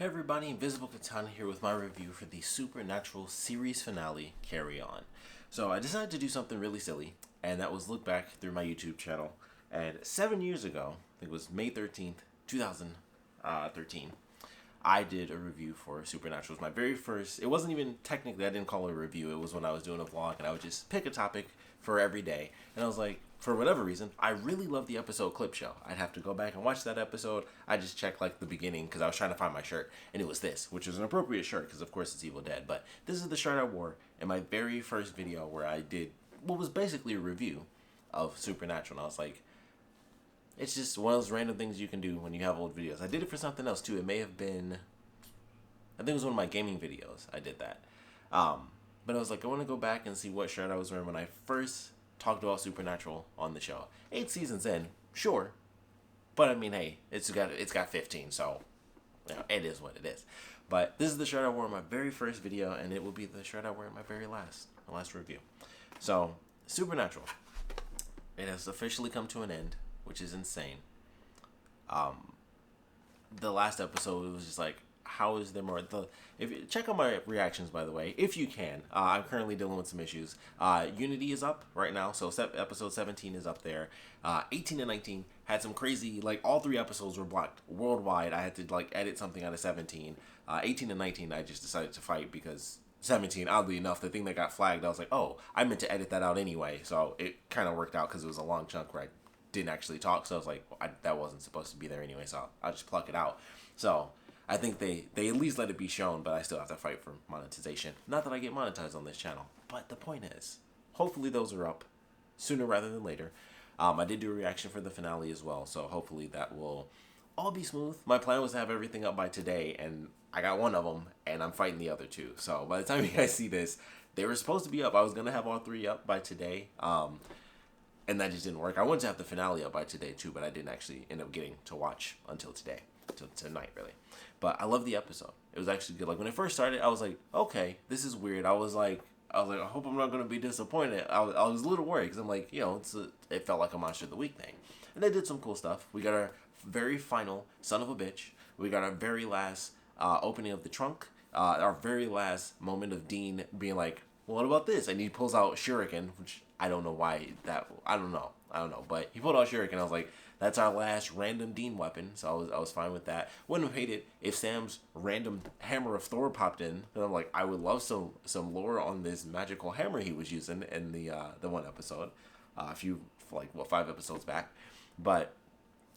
Hey everybody, Invisiblekatana here with my review for the Supernatural series finale, Carry On. So I decided to do something really silly, and that was look back through my YouTube channel. And 7 years ago, I think it was May 13th, 2013, I did a review for Supernatural. It was my very first, it wasn't even technically, I didn't call it a review, it was when I was doing a vlog, and I would just pick a topic for every day. And I was like, for whatever reason, I really love the episode Clip Show. I'd have to go back and watch that episode. I just checked like the beginning because I was trying to find my shirt, and it was this, which is an appropriate shirt because of course it's Evil Dead. But this is the shirt I wore in my very first video where I did what was basically a review of Supernatural. And I was like, it's just one of those random things you can do when you have old videos. I did it for something else too. It may have been, I think it was one of my gaming videos. I did that. But I was like, I want to go back and see what shirt I was wearing when I first talked about Supernatural on the show. 8 seasons in, sure, but I mean, hey, it's got 15, so you know, it is what it is. But this is the shirt I wore in my very first video, and it will be the shirt I wear in my very last review. So Supernatural, it has officially come to an end, which is insane. The last episode, it was just like, how is there more? If you check out my reactions, by the way, if you can. I'm currently dealing with some issues. Unity is up right now, so episode 17 is up there. 18 and 19 had some crazy, like all 3 episodes were blocked worldwide. I had to like edit something out of 17. 18 and 19, I just decided to fight because 17, oddly enough, the thing that got flagged, I was like, oh, I meant to edit that out anyway. So it kind of worked out because it was a long chunk where I didn't actually talk. So I was like, that wasn't supposed to be there anyway, so I'll just pluck it out. So I think they at least let it be shown, but I still have to fight for monetization. Not that I get monetized on this channel, but the point is, hopefully those are up sooner rather than later. I did do a reaction for the finale as well, so hopefully that will all be smooth. My plan was to have everything up by today, and I got one of them, and I'm fighting the other 2. So by the time you guys see this, they were supposed to be up. I was going to have all 3 up by today, and that just didn't work. I wanted to have the finale up by today too, but I didn't actually end up getting to watch until today. Tonight, really. But I love the episode. It was actually good. Like when it first started, I was like, okay, this is weird. I was like, I hope I'm not going to be disappointed. I was a little worried because I'm like, you know, it felt like a Monster of the Week thing. And they did some cool stuff. We got our very final Son of a Bitch. We got our very last opening of the trunk. Our very last moment of Dean being like, well, what about this? And he pulls out Shuriken, which I don't know why I don't know. But he pulled out Shuriken. I was like, that's our last random Dean weapon, so I was fine with that. Wouldn't have hated if Sam's random hammer of Thor popped in. And I'm like, I would love some lore on this magical hammer he was using in the one episode, 5 episodes back. But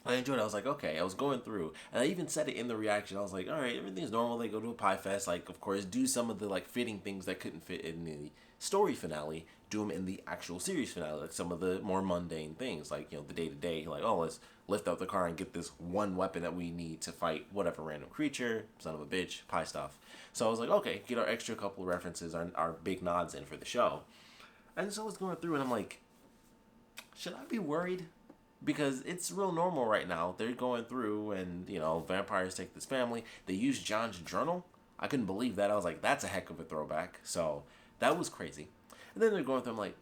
I enjoyed it. I was like, okay. I was going through, and I even said it in the reaction. I was like, all right, everything's normal. They go to a pie fest, like, of course, do some of the like fitting things that couldn't fit in the story finale. Do them in the actual series finale, like some of the more mundane things, like, you know, the day-to-day, like, oh, let's lift up the car and get this one weapon that we need to fight whatever random creature, son of a bitch, pie stuff. So I was like, okay, get our extra couple of references, our big nods in for the show. And so I was going through, and I'm like, should I be worried? Because it's real normal right now. They're going through, and, you know, vampires take this family. They use John's journal. I couldn't believe that. I was like, that's a heck of a throwback. So that was crazy. And then they're going through, I'm like,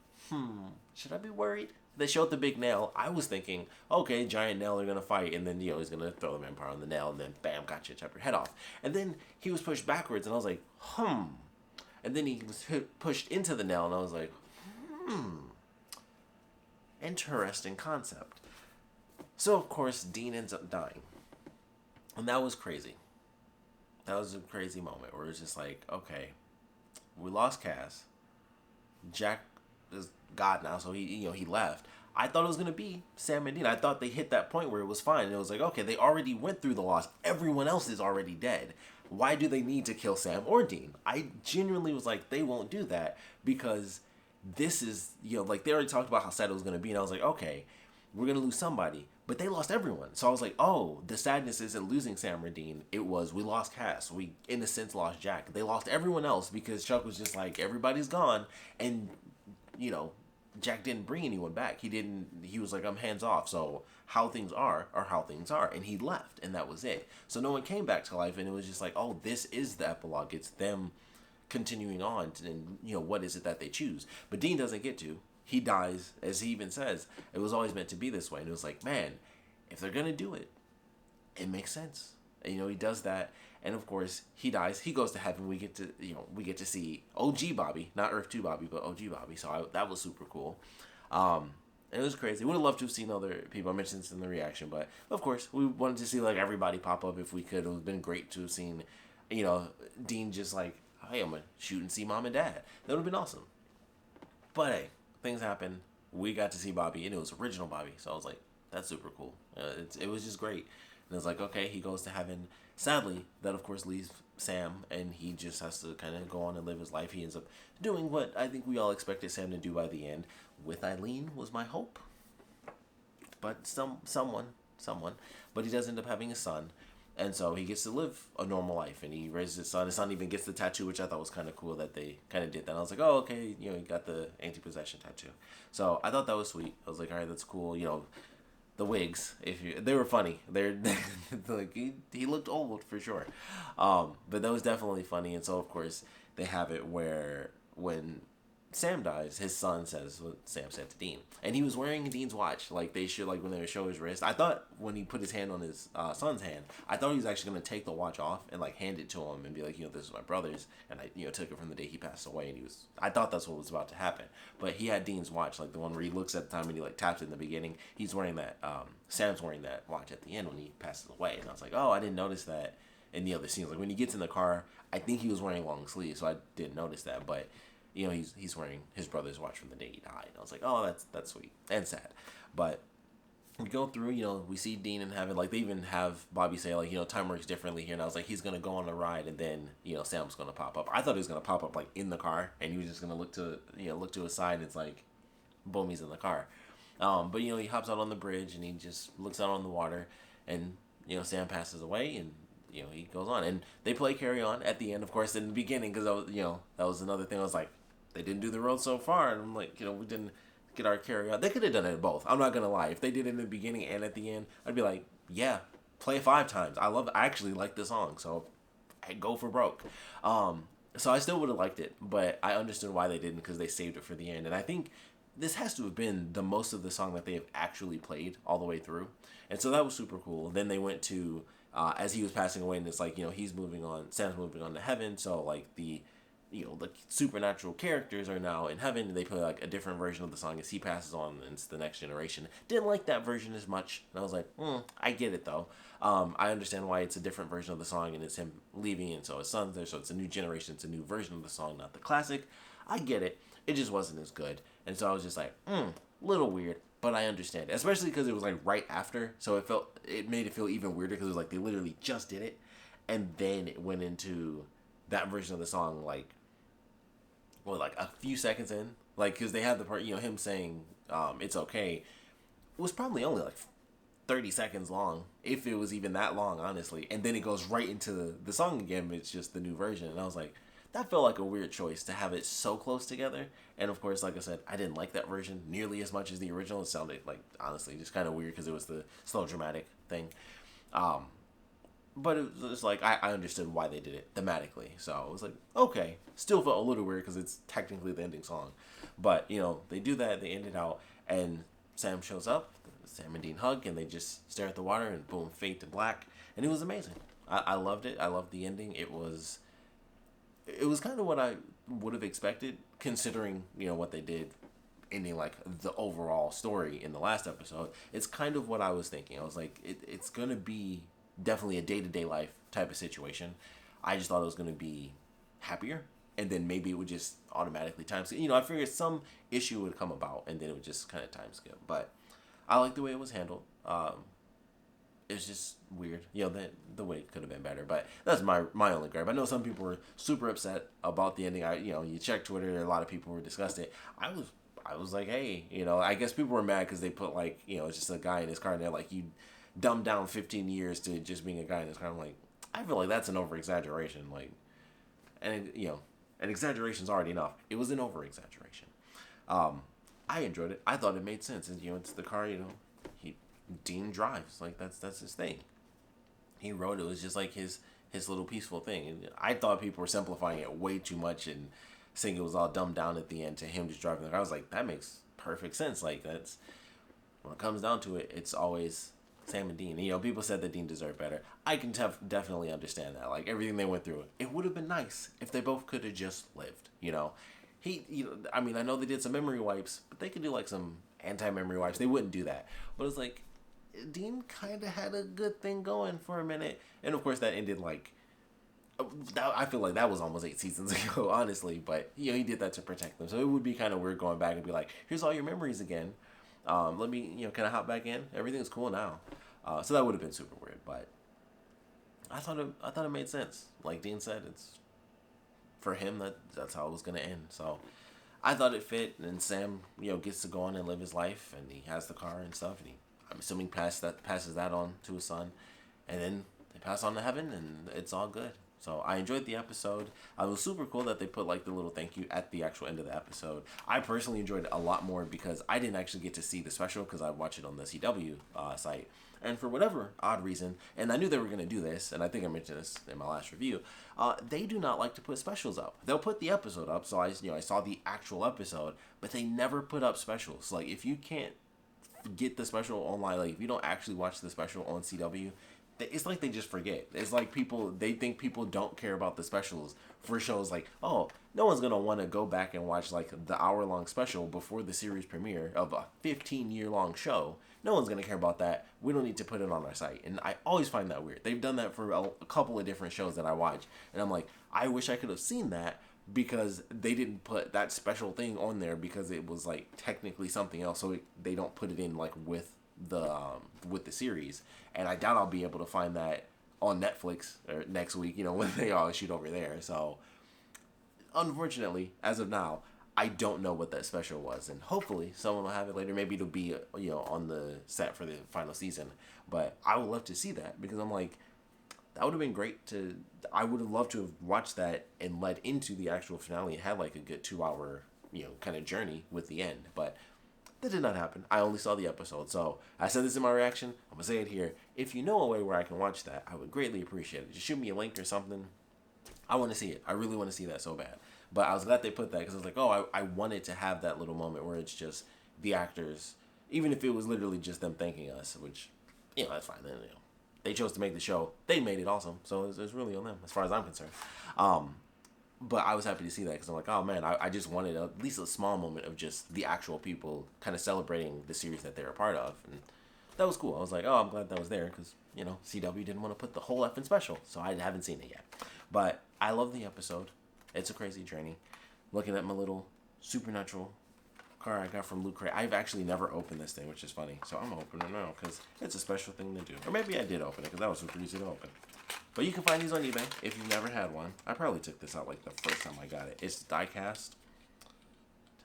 should I be worried? They showed the big nail. I was thinking, okay, giant nail, they're going to fight. And then, you know, he's going to throw the vampire on the nail. And then, bam, gotcha, chop your head off. And then he was pushed backwards. And I was like, And then he was pushed into the nail. And I was like, interesting concept. So, of course, Dean ends up dying. And that was crazy. That was a crazy moment where it's just like, okay, we lost Cass. Jack is God now, so he left. I thought it was going to be Sam and Dean. I thought they hit that point where it was fine. And it was like, okay, they already went through the loss. Everyone else is already dead. Why do they need to kill Sam or Dean? I genuinely was like, they won't do that because this is, you know, like they already talked about how sad it was going to be. And I was like, okay, we're going to lose somebody. But they lost everyone. So I was like, oh, the sadness isn't losing Sam or Dean. It was, we lost Cass. We, in a sense, lost Jack. They lost everyone else because Chuck was just like, everybody's gone. And, you know, Jack didn't bring anyone back. He was like, I'm hands off. So how things are how things are. And he left. And that was it. So no one came back to life. And it was just like, oh, this is the epilogue. It's them continuing on. And, you know, what is it that they choose? But Dean doesn't get to. He dies, as he even says, it was always meant to be this way. And it was like, man, if they're going to do it, it makes sense. And, you know, he does that. And of course, he dies. He goes to heaven. We get to see OG Bobby, not Earth 2 Bobby, but OG Bobby. So that was super cool. It was crazy. Would have loved to have seen other people. I mentioned this in the reaction, but of course, we wanted to see like everybody pop up if we could. It would have been great to have seen, Dean just like, hey, I'm gonna shoot and see mom and dad. That would have been awesome. But hey, things happen. We got to see Bobby, and it was original Bobby. So I was like, that's super cool. It was just great. And it's like, okay, he goes to heaven. Sadly, that of course leaves Sam, and he just has to kind of go on and live his life. He ends up doing what I think we all expected Sam to do by the end. With Eileen was my hope. But someone. But he does end up having a son. And so he gets to live a normal life, and he raises his son. His son even gets the tattoo, which I thought was kind of cool that they kind of did that. And I was like, oh, okay, he got the anti-possession tattoo. So I thought that was sweet. I was like, all right, that's cool. The wigs, they were funny. They're like he looked old for sure, but that was definitely funny. And so of course they have it where when Sam dies, his son says what Sam said to Dean, and he was wearing Dean's watch. Like they should, like when they would show his wrist. I thought when he put his hand on his son's hand, I thought he was actually going to take the watch off and like hand it to him and be like, this is my brother's, and I took it from the day he passed away. And I thought that's what was about to happen. But he had Dean's watch, like the one where he looks at the time and he like taps it in the beginning. He's wearing that. Sam's wearing that watch at the end when he passes away, and I was like, oh, I didn't notice that in the other scenes. Like when he gets in the car, I think he was wearing long sleeves, so I didn't notice that, but. He's wearing his brother's watch from the day he died. And I was like, oh, that's sweet and sad. But we go through, we see Dean in heaven. Like they even have Bobby say like, time works differently here. And I was like, he's gonna go on a ride, and then Sam's gonna pop up. I thought he was gonna pop up like in the car, and he was just gonna look to his side. And it's like, boom, he's in the car. But he hops out on the bridge and he just looks out on the water, and Sam passes away, and he goes on, and they play Carry On at the end, of course, in the beginning, because that was another thing. I was like, they didn't do the road so far, and I'm like, we didn't get our Carry On. They could have done it both. I'm not gonna lie. If they did it in the beginning and at the end, I'd be like, yeah, play it 5 times. I actually like the song, so I go for broke. So I still would have liked it, but I understood why they didn't, because they saved it for the end. And I think this has to have been the most of the song that they have actually played all the way through, and so that was super cool. Then they went to as he was passing away, and it's like he's moving on. Sam's moving on to heaven, so like the supernatural characters are now in heaven, and they play like a different version of the song as he passes on into the next generation. Didn't like that version as much, and I was like, I get it though. I understand why it's a different version of the song, and it's him leaving, and so his son's there, so it's a new generation, it's a new version of the song, not the classic. I get it. It just wasn't as good, and so I was just like, little weird, but I understand it, especially because it was like right after, so it made it feel even weirder, because it was like they literally just did it, and then it went into that version of the song like a few seconds in, like, because they had the part, him saying it's okay, was probably only like 30 seconds long, if it was even that long, honestly, and then it goes right into the song again, but it's just the new version, and I was like, that felt like a weird choice to have it so close together. And of course, like I said, I didn't like that version nearly as much as the original. It sounded like, honestly, just kind of weird, because it was the slow dramatic thing. But it was like, I understood why they did it thematically. So it was like, okay. Still felt a little weird, because it's technically the ending song. But, they do that, they end it out, and Sam shows up, Sam and Dean hug, and they just stare at the water, and boom, fade to black. And it was amazing. I loved it. I loved the ending. It was kind of what I would have expected, considering, what they did, ending like the overall story in the last episode. It's kind of what I was thinking. I was like, it's going to be definitely a day-to-day life type of situation. I just thought it was going to be happier, and then maybe it would just automatically time skip. I figured some issue would come about, and then it would just kind of time skip. But I like the way it was handled. It's just weird. The way it could have been better. But that's my only gripe. I know some people were super upset about the ending. You check Twitter, a lot of people were disgusted. I was like, hey, I guess people were mad because they put like, it's just a guy in his car, and they're like, you dumbed down 15 years to just being a guy in his car. I'm like, I feel like that's an over exaggeration. Like, and an exaggeration's already enough. It was an over exaggeration. I enjoyed it. I thought it made sense. And it's the car. Dean drives, like that's his thing. He wrote it was just like his little peaceful thing, and I thought people were simplifying it way too much and saying it was all dumbed down at the end to him just driving the car. I was like, that makes perfect sense. Like, that's when it comes down to it, it's always Sam and Dean. You know, people said that Dean deserved better. I can definitely understand that. Like, everything they went through, it would have been nice if they both could have just lived. You know, I mean, I know they did some memory wipes, but they could do like some anti-memory wipes. They wouldn't do that. But it's like, Dean kind of had a good thing going for a minute, and of course that ended like. I feel like that was almost 8 seasons ago, honestly. But you know, he did that to protect them, so it would be kind of weird going back and be like, "Here's all your memories again. Let me, kind of hop back in. Everything's cool now." So that would have been super weird, but I thought it made sense. Like Dean said, it's for him that's how it was gonna end. So I thought it fit, and Sam, gets to go on and live his life, and he has the car and stuff, and I'm assuming passes that on to his son, and then they pass on to heaven, and it's all good. So I enjoyed the episode. It was super cool that they put like the little thank you at the actual end of the episode. I personally enjoyed it a lot more because I didn't actually get to see the special because I watched it on the CW site. And for whatever odd reason, and I knew they were going to do this, and I think I mentioned this in my last review, they do not like to put specials up. They'll put the episode up, so I saw the actual episode, but they never put up specials. Like, if you can't get the special online, like if you don't actually watch the special on CW, it's like they just forget. It's like they think people don't care about the specials for shows like, oh, no one's going to want to go back and watch like the hour-long special before the series premiere of a 15-year-long show. No one's going to care about that. We don't need to put it on our site. And I always find that weird. They've done that for a couple of different shows that I watch. And I'm like, I wish I could have seen that because they didn't put that special thing on there because it was like technically something else. So they don't put it in like with the series, and I doubt I'll be able to find that on Netflix or next week, when they all shoot over there. So unfortunately, as of now, I don't know what that special was, and hopefully someone will have it later. Maybe it'll be on the set for the final season, but I would love to see that because I'm like, that would have been great I would have loved to have watched that and led into the actual finale and had like a good 2-hour kind of journey with the end, but that did not happen. I only saw the episode. So I said this in my reaction. I'm going to say it here. If you know a way where I can watch that, I would greatly appreciate it. Just shoot me a link or something. I want to see it. I really want to see that so bad. But I was glad they put that because I was like, oh, I wanted to have that little moment where it's just the actors, even if it was literally just them thanking us, which, that's fine. Then, they chose to make the show. They made it awesome. So it's really on them as far as I'm concerned. But I was happy to see that because I'm like, oh man, I just wanted at least a small moment of just the actual people kind of celebrating the series that they're a part of. And that was cool. I was like, oh, I'm glad that was there because, CW didn't want to put the whole effing special. So I haven't seen it yet. But I love the episode. It's a crazy journey. Looking at my little supernatural car I got from Loot Crate. I've actually never opened this thing, which is funny. So I'm opening it now because it's a special thing to do. Or maybe I did open it because that was super easy to open. But you can find these on eBay if you've never had one. I probably took this out like the first time I got it. It's die-cast.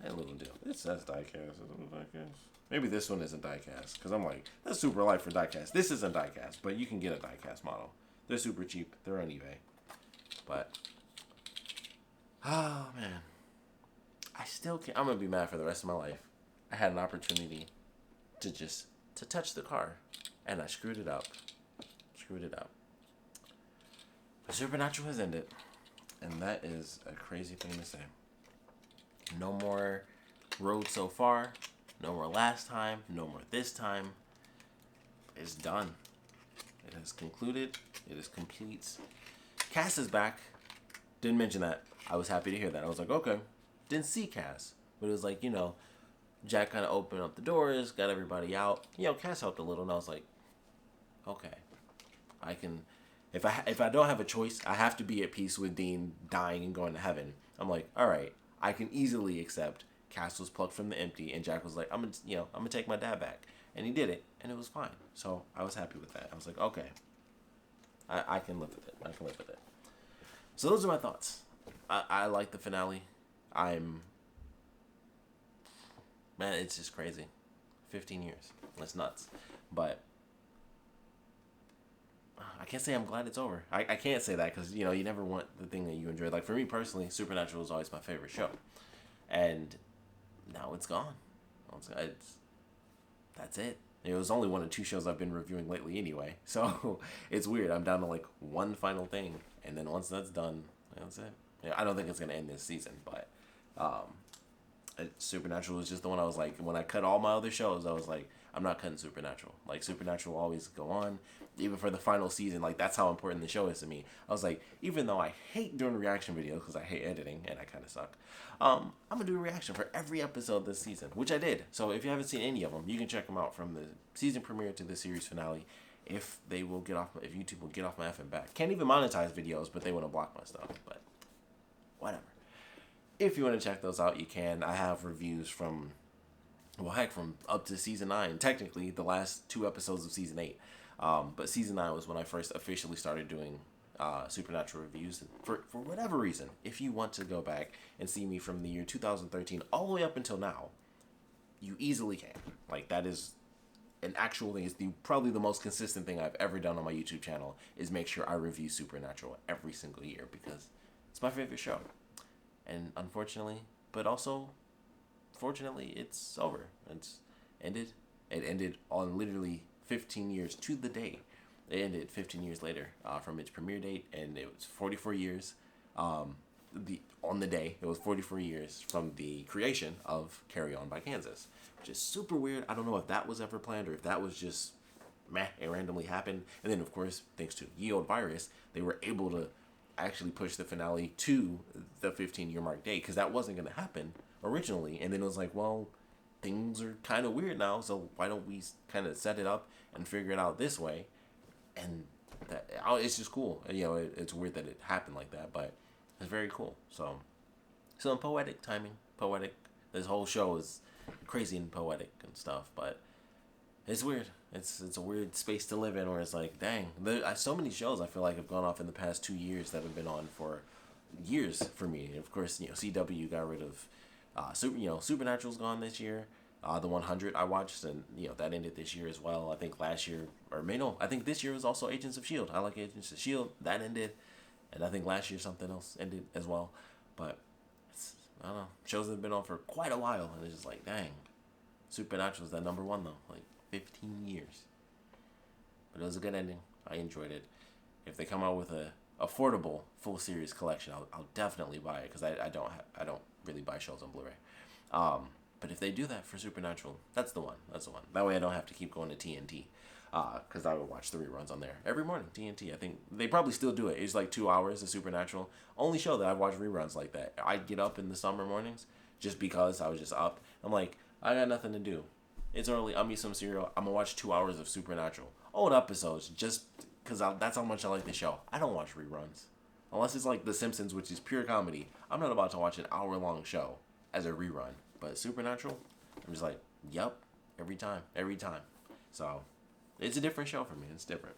Tiny little deal. It says die-cast. Isn't it die-cast? Maybe this one isn't die-cast. Because I'm like, that's super light for die-cast. This isn't die-cast, but you can get a die-cast model. They're super cheap. They're on eBay. But, oh man. I still can't. I'm going to be mad for the rest of my life. I had an opportunity to touch the car. And I screwed it up. The supernatural has ended, and that is a crazy thing to say. No more road so far, no more last time, no more this time. It's done. It has concluded. It is complete. Cass is back. Didn't mention that. I was happy to hear that. I was like, okay. Didn't see Cass, but it was like, Jack kind of opened up the doors, got everybody out. Cass helped a little, and I was like, okay, I can. If I don't have a choice, I have to be at peace with Dean dying and going to heaven. I'm like, all right, I can easily accept Cass was plucked from the empty, and Jack was like, I'm gonna take my dad back, and he did it, and it was fine. So I was happy with that. I was like, okay, I can live with it. So those are my thoughts. I like the finale. Man, it's just crazy. 15 years. That's nuts. But I can't say I'm glad it's over. I can't say that because, you never want the thing that you enjoy. Like, for me personally, Supernatural is always my favorite show. And now it's gone. That's it. It was only one of 2 shows I've been reviewing lately anyway. So it's weird. I'm down to, like, one final thing. And then once that's done, that's it. I don't think it's going to end this season. But Supernatural was just the one I was like, when I cut all my other shows, I was like, I'm not cutting Supernatural. Like, Supernatural will always go on, even for the final season. Like, that's how important the show is to me. I was like, even though I hate doing reaction videos because I hate editing and I kind of suck, I'm gonna do a reaction for every episode this season, which I did. So if you haven't seen any of them, you can check them out from the season premiere to the series finale. If YouTube will get off my effing back. Can't even monetize videos, but they want to block my stuff. But whatever. If you want to check those out, you can. I have reviews from, well, heck, from up to season 9. Technically, the last 2 episodes of season 8. But season 9 was when I first officially started doing Supernatural reviews. For whatever reason, if you want to go back and see me from the year 2013 all the way up until now, you easily can. Like, that is an actual thing. It's probably the most consistent thing I've ever done on my YouTube channel, is make sure I review Supernatural every single year because it's my favorite show. And unfortunately, but also fortunately, it's over. It's ended. It ended on literally 15 years to the day. It ended 15 years later from its premiere date, and it was 44 years. On the day, it was 44 years from the creation of Carry On by Kansas, which is super weird. I don't know if that was ever planned or if that was just it randomly happened. And then, of course, thanks to ye olde virus, they were able to actually push the finale to the 15-year mark date, because that wasn't going to happen originally. And then it was like, well, things are kind of weird now, so why don't we kind of set it up and figure it out this way? And it's just cool. You know, it's weird that it happened like that, but it's very cool. So poetic timing, poetic. This whole show is crazy and poetic and stuff, but it's weird. It's a weird space to live in, where it's like, dang, so many shows I feel like have gone off in the past 2 years that have been on for years for me. Of course, CW got rid of Supernatural's gone this year. The 100 I watched, and that ended this year as well. I think last year, I think this year was also Agents of S.H.I.E.L.D. I like Agents of S.H.I.E.L.D. That ended, and I think last year something else ended as well. But I don't know, shows that have been on for quite a while, and it's just like, dang, Supernatural's that number 1 though, like 15 years. But it was a good ending. I enjoyed it. If they come out with a affordable full series collection, I'll definitely buy it, because I don't really buy shows on Blu-ray. But if they do that for Supernatural, that's the one. That way I don't have to keep going to TNT, because I would watch the reruns on there every morning. TNT, I think they probably still do it. It's like 2 hours of Supernatural. Only show that I've watched reruns like that. I'd get up in the summer mornings just because I was just up. I'm like, I got nothing to do. It's early. I'll eat some cereal. I'm gonna watch 2 hours of Supernatural, old episodes, just because that's how much I like the show. I don't watch reruns unless it's like The Simpsons, which is pure comedy. I'm not about to watch an hour-long show as a rerun. But Supernatural, I'm just like, yep, every time. So it's a different show for me. It's different.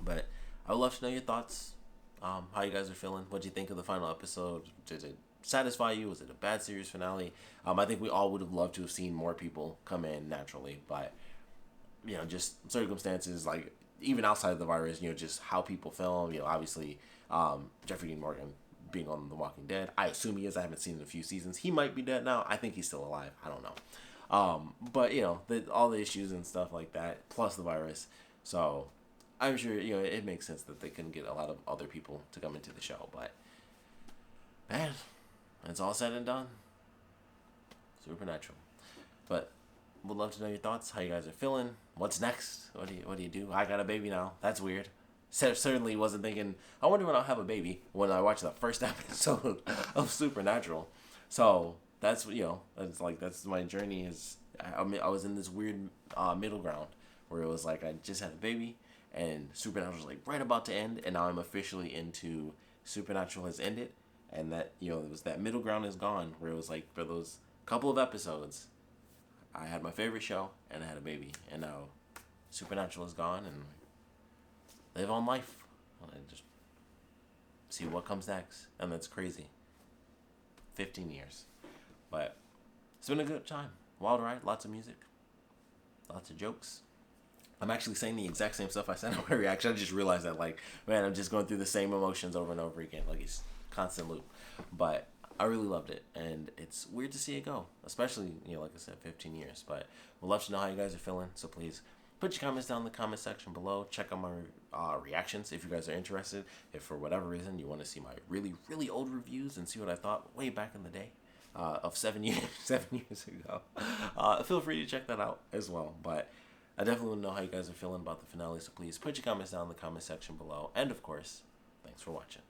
But I would love to know your thoughts. How you guys are feeling. What do you think of the final episode? Did it satisfy you? Was it a bad series finale? I think we all would have loved to have seen more people come in naturally, but just circumstances, like even outside of the virus, just how people film. Obviously, Jeffrey Dean Morgan being on The Walking Dead. I assume he is. I haven't seen it in a few seasons. He might be dead now. I think he's still alive. I don't know. But all the issues and stuff like that, plus the virus. So I'm sure it makes sense that they couldn't get a lot of other people to come into the show. But man, it's all said and done. Supernatural. But would love to know your thoughts. How you guys are feeling. What's next? What do you do? I got a baby now. That's weird. Certainly wasn't thinking, I wonder when I'll have a baby, when I watched the first episode of Supernatural. So that's it's like, that's my journey. Is I was in this weird middle ground where it was like I just had a baby and Supernatural was like right about to end, and now I'm officially into Supernatural has ended, and that it was that middle ground is gone, where it was like for those couple of episodes I had my favorite show and I had a baby, and now Supernatural is gone, and live on life and just see what comes next. And that's crazy. 15 years. But it's been a good time. Wild ride. Lots of music. Lots of jokes. I'm actually saying the exact same stuff I said in my reaction. I just realized that, like, man, I'm just going through the same emotions over and over again. Like, it's constant loop. But I really loved it. And it's weird to see it go. Especially, like I said, 15 years. But we'd love to know how you guys are feeling. So please put your comments down in the comment section below. Check out my reactions if you guys are interested. If for whatever reason you want to see my really, really old reviews and see what I thought way back in the day, of 7 years, 7 years ago. Feel free to check that out as well. But I definitely want to know how you guys are feeling about the finale, so please put your comments down in the comment section below. And of course, thanks for watching.